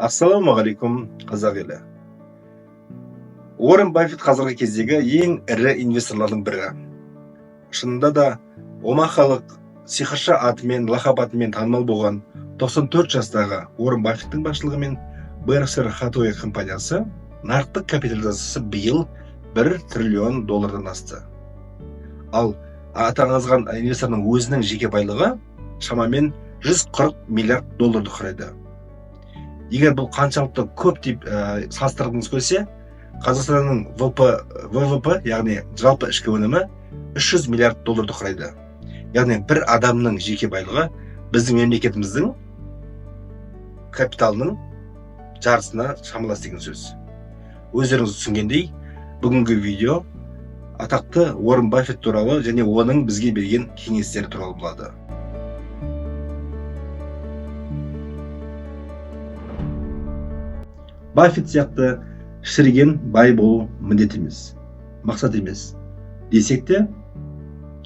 Ассалаумағалейкум, қазақ елі. Уоррен Баффет қазіргі кездегі ең ірі инвесторлардың бірі. Шынында да омахалық сиқыршы атымен, лақап атымен танымал болған 94 жастағы Уоррен Баффеттің басшылығымен Berkshire Hathaway компаниясы нарықтық капитализациясы биыл $1 триллион асты. Ал аты аңызған инвестордың өзінің жеке байлығы шамамен $140 миллиард құрайды. Егер бұл қаншалықты көп деп салыстырғыңыз келсе, Қазақстанның ВВП, яғни жалпы ішкі өнімі $300 миллиард құрайды. Яғни бір адамның жеке байлығы біздің мемлекетіміздің капиталының жартысына шамалас деген сөз. Өздеріңіз түсінгендей, бүгінгі видео атақты Уоррен Баффет туралы және оның бізге берген кеңестері туралы болады. Баффет сияқты шіріген бай болу міндет емес, мақсат емес. Десек те,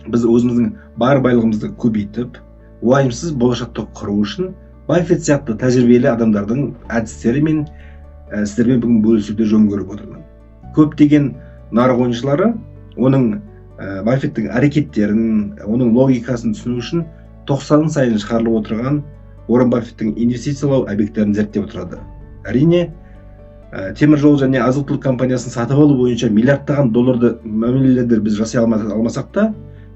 біз өзіміздің бар байлығымызды көбейтіп, уайымсыз болашақты құру үшін Баффет сияқты тәжірибелі адамдардың әдістері мен сіздермен бүгін бөлісуді жөн көріп отырмын. Көптеген нарық ойыншылары оның Баффеттің әрекеттерін, оның логикасын түсіну үшін 90 сайын шығарылып отырған Уоррен Баффеттің инвестициялау объекттерін зерттеп отырады. Әрине, темір жол және азық-түлік компаниясын сатып алу бойынша миллиардтаған долларды мәмілелерді біз жасай алмасақ та,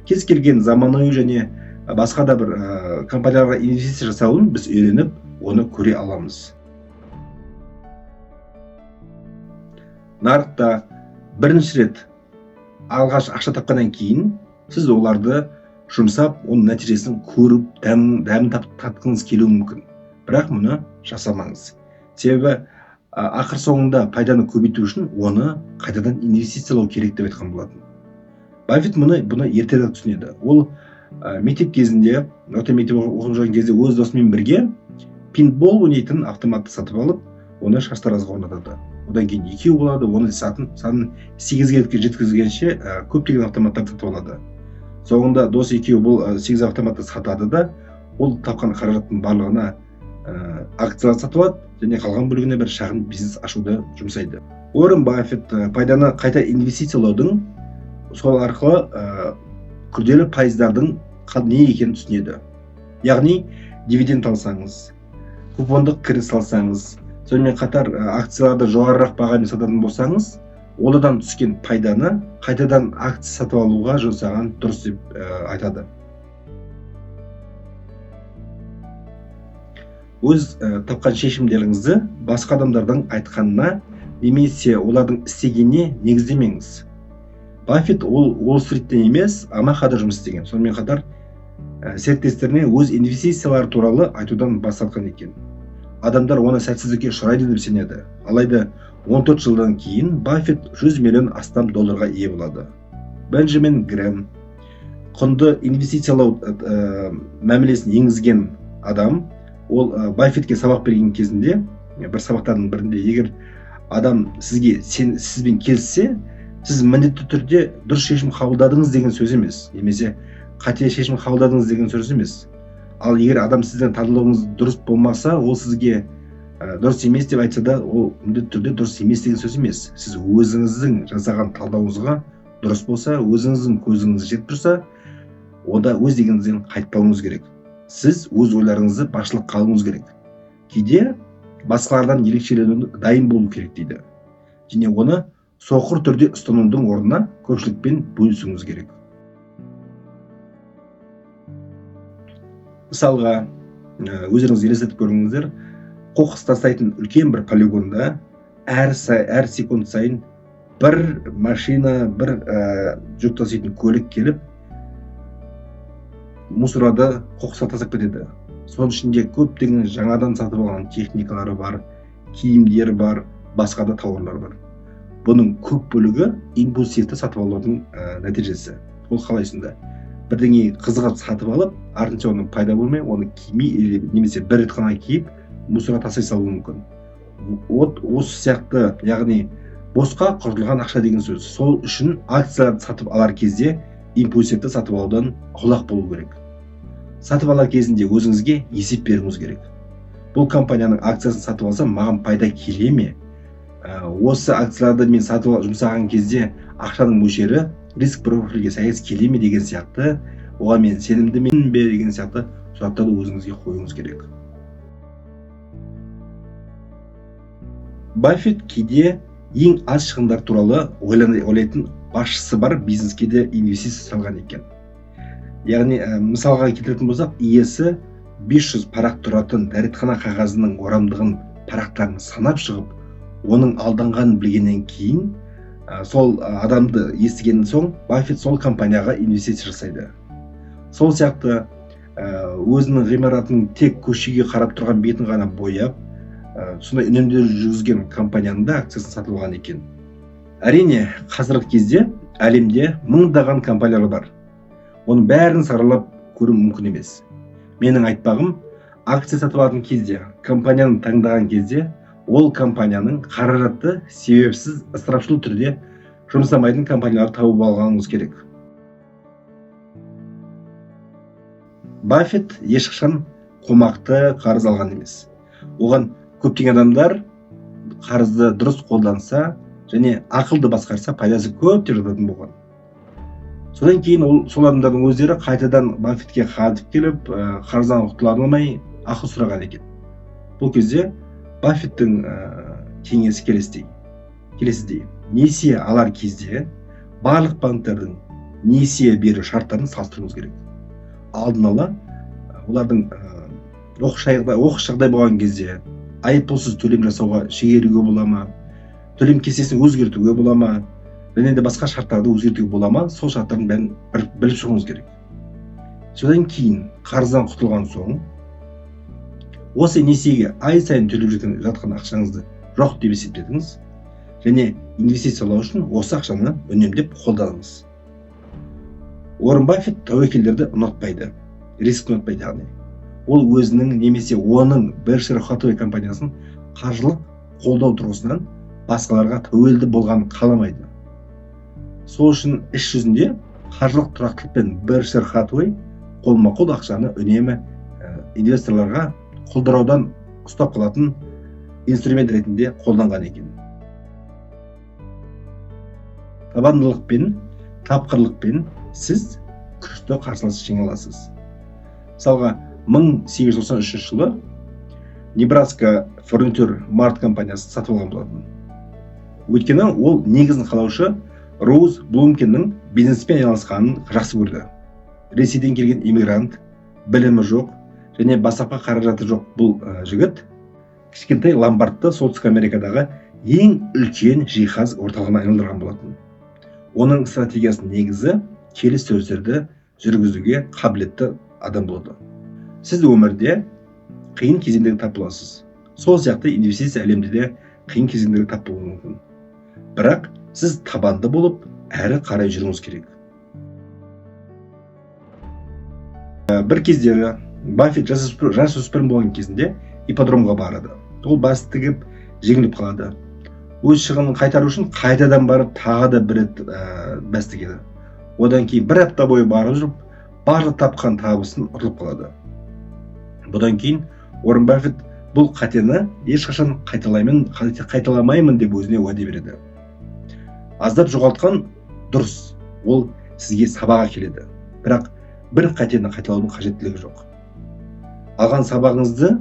кез келген заманауи және басқа да бір компанияларға инвестиция жасауын біз үйреніп, оны көре аламыз. Нарықта бірінші рет алғаш ақша тапқаннан кейін, сіз оларды жұмсап, оның нәтижесін көріп, дәмін татқыңыз келуі мүмкін. Бірақ мұны жасамаңыз. Себебі ақыр соңында пайданы көбейту үшін оны қайтадан инвестициялау керек деп айтқан болатын. Баффет бұны ертерек түсінеді. Ол мектеп кезінде, мектеп оқып жүрген кезде өз досымен бірге пинбол ойнайтын автоматты сатып алып, оны шаштаразға орнатады. Одан кейін екеу болады, оны санын 8-ге жеткізгенше көптеген автоматтарды сатып алады. Соңында дос екеу бұл 8 автоматты сатады да, ол тапқан қаражаттың барлығына акциялар сатып алады және қалған бөлігіне бір шағын бизнес ашуды жұмсайды. Уоррен Баффет пайданы қайта инвестициялаудың сол арқылы күрделі пайыздардың не екенін түсінеді. Яғни дивиденд алсаңыз, купондық кіріс алсаңыз, сонымен қатар акцияларды жоғарырақ бағамен сататын болсаңыз, одан түскен пайданы қайтадан акция сатып алуға жұмсаған дұрыс деп айтады. Өз тапқан шешімдеріңізді басқа адамдардың айтқанына немесе олардың істегеніне негіздемеңіз. Баффет ол Уолл-стриттен емес, Омахада жұмыс істеген. Сонымен қатар серіктестеріне өз инвестициялары туралы айтудан бас тартқан екен. Адамдар оны сәтсіздікке ұшырайды деп сенеді. Алайда 14 жылдан кейін Баффет $100 миллион астам долларға ие болады. Бенджамин Грэм құнды инвестициялау мәмілесін енгізген адам. Ол Баффетке сабақ берген кезінде, бір сабақтардың бірінде, егер адам сізбен келіссе, сіз міндетті түрде дұрыс шешім қабылдадыңыз деген сөз емес, немесе қате шешім қабылдадыңыз деген сөз емес. Ал егер адам сіздің талдауыңыз дұрыс болмаса, ол сізге дұрыс емес деп айтса да, ол міндетті түрде дұрыс емес деген сөз емес. Сіз өзіңіздің жасаған талдауыңызға дұрыс болса, өзіңіздің көзіңіз жетіп тұрса, онда өз дегеніңізден қайтпауыңыз керек. Сіз өз ойларыңызды басшылыққа алуыңыз керек. Кейде басқалардан ерекшеленуге дайын болу керек дейді. Және оны соқыр түрде ұстанудың орнына көпшілікпен бөлісуіңіз керек. Мысалға, өздеріңіз елестетіп көріңіздер, қоқыс тастайтын үлкен бір полигонда әр секунд сайын бір машина, бір жүк таситын көлік келіп, мусорды қоқысқа тастап кетеді. Соның ішінде көптеген жаңадан сатып алған техникалары бар, киімдер бар, басқа да тауарлар бар. Бұның көп бөлігі импульсивті сатып алудың нәтижесі. Ол қалайсында? Бірдеңе қызығып сатып алып, артынша оның пайда болмай, оны кимей, немесе бір рет қана киіп, мусорға тастай салуы мүмкін. Осы сияқты, яғни босқа құртылған ақша деген сөз. Сол үшін акцияларды сатып алар кезде импульсивті сатып алудан құлақ болу керек. Сатып алар кезінде өзіңізге есеп беруіңіз керек. бұл компанияның акциясын сатып алсам маған пайда келе ме? Осы акцияларды мен сатып жұмсаған кезде ақшаның мөлшері риск профильге сәйкес келе ме деген сияқты, оған мен сенімдімін бе деген сияқты сұрақтарды өзіңізге қоюыңыз керек. Баффет кейде ең аз шығындар туралы ойлайтын басшысы бар бизнеске де инвестиция салған екен. Яғни мысалға келтіретін болсақ, иесі 500 парақ тұратын дәретхана қағазының орамдығын парақтарын санап шығып, оның алданғанын білгеннен кейін, сол адамды естігеннен соң Баффет сол компанияға инвестиция жасайды. Сол сияқты өзінің ғимаратының тек көшеге қарап тұрған бетін ғана бояп, сондай үнемдеу жүргізген компанияның да акциясын сатып алған екен. Әрине, қазіргі кезде әлемде мыңдаған компаниялар бар. Оның бәрін саралап көру мүмкін емес. Менің айтпағым, акция сатып алатын кезде, компанияны таңдаған кезде, ол компанияның қаражатты себепсіз ысырапшыл түрде жұмсамайтын компанияларды тауып алғаныңыз керек. Баффет ешқашан қомақты қарыз алған емес. Оған көптеген адамдар қарызды дұрыс қолданса және ақылды басқарса пайдасы көп деп жататын болған. Содан кейін сол адамдардың өздері қайтадан Баффетке қатып келіп, қарыздан құтыла алмай ақыл сұраған екен. Бұл кезде Баффеттің кеңесі келесідей. Несие алар кезде барлық банктердің несие беру шарттарын салыстыруыңыз керек. Алдын ала олардың оқыс жағдай болған кезде айыппұлсыз төлем жасауға шегеруге бола ма, төлем кестесін өзгертуге бола ма, және де басқа шарттарды өзгертуге бола ма, сол шарттардың бәрін біліп шығуыңыз керек. Содан кейін қарыздан құтылған соң, осы несиеге ай сайын төлеп жатқан ақшаңызды жоқ деп есептедіңіз, және инвестициялау үшін осы ақшаны үнемдеп қолданыңыз. Уоррен Баффет тәуекелдерді ұнатпайды, риск ұнатпайды яғни. Ол өзінің немесе оның Berkshire Hathaway компаниясын қаржылық қолдау тұрғысынан басқаларға тәуелді болғанын қаламайды. Сол үшін іс жүзінде қаржылық тұрақтылықпен Berkshire Hathaway қолма-қол ақшаны үнемі инвесторларға құлдыраудан ұстап қалатын инструмент ретінде қолданған екен. Табандылықпен, тапқырлықпен сіз күшті қарсылас жеңе аласыз. Мысалға, 1893 жылы Небраска Furniture Mart компаниясы сатып алған болатын. Өйткені ол негізін қалаушы Роуз Блумкеннің бизнеспен айналысқанын жақсы көрді. Ресейден келген иммигрант, білімі жоқ және бастапқы қаражаты жоқ бұл жігіт кішкентай ломбардты Солтүстік Америкадағы ең үлкен жиһаз орталығына айналдырған болатын. Оның стратегиясының негізі келіссөздерді жүргізуге қабілетті адам болды. Сіз өмірде қиын кезеңдерге тап боласыз. Сол сияқты инвестиция әлемде де қиын кезеңдерге тап болуы мүмкін. Бірақ сіз табанды болып, әрі қарай жүруіңіз керек. Бір кездері Баффет жасөспірім болған кезінде ипподромға барады. Ол бас тігіп, жеңіліп қалады. Өз шығынын қайтару үшін қайтадан барып тағы да бір рет бас тігеді. Одан кейін бір апта бойы барып жүріп, барлық тапқан табысын ұтылып қалады. Бұдан кейін Уоррен Баффет бұл қатені ешқашан қайталамаймын деп өзіне уәде береді. Аздап жоғалтқан дұрыс, ол сізге сабаға келеді. Бірақ бір қатені қайталаудың қажеттілігі жоқ. Алған сабағыңызды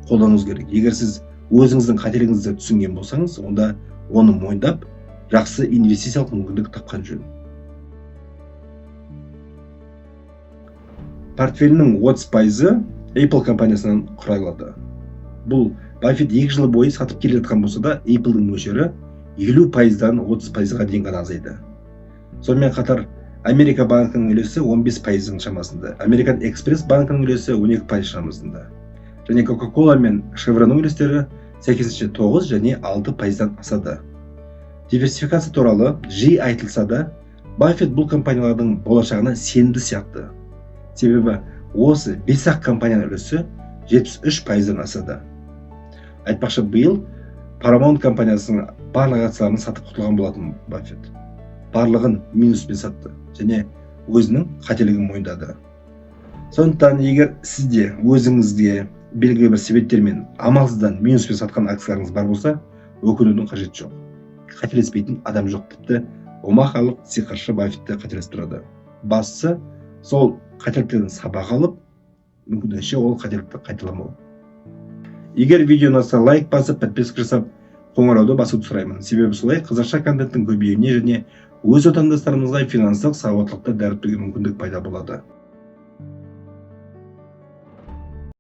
қолдануыңыз керек. Егер сіз өзіңіздің қателігіңізді түсінген болсаңыз, онда оны мойындап, жақсы инвестициялық мүмкіндік тапқан жөн. Портфелінің 30% Apple компаниясынан құралады. Бұл Баффет 2 жыл бойы сатып келе жатқан болса да, Apple'дің мөлшері 50%-дан 30%-ға дейін ғана азайды. Сонымен қатар Америка банкінің үлесі 15%-ның шамасында, American Express банкінің үлесі 12% шамасында. Және Coca-Cola мен Chevronның үлестері сәйкесінше 9 және 6%-дан асады. Диверсификация туралы жиі айтылса да, Баффет бұл компаниялардың болашағына сенімді сияқты. Себебі осы 5-ақ компанияның үлесі 73%-дан асады. Айтпақшы, биыл Paramount компаниясының барлық акцияларын сатып құтылған болатын Баффет. Барлығын минуспен сатты және өзінің қателігін мойындады. Сондықтан егер сізде өзіңізге белгілі бір себептермен амалсыздан минуспен сатқан акцияларыңыз бар болса, өкінудің қажеті жоқ. Қателеспейтін адам жоқ, тіпті омақалық сиқыршы Баффет те қателестіреді. Бастысы сол қателіктерден сабақ алып, мүмкіндігінше ол қателікті қайталамау. Егер видео ұнаса, лайк басып, подписка жасап, қоңырауды басуды сұраймын. Себебі солай қазақша контенттің көбеюіне және өз отандастарымызға финанстық сауаттылықты дәріптеуге мүмкіндік пайда болады.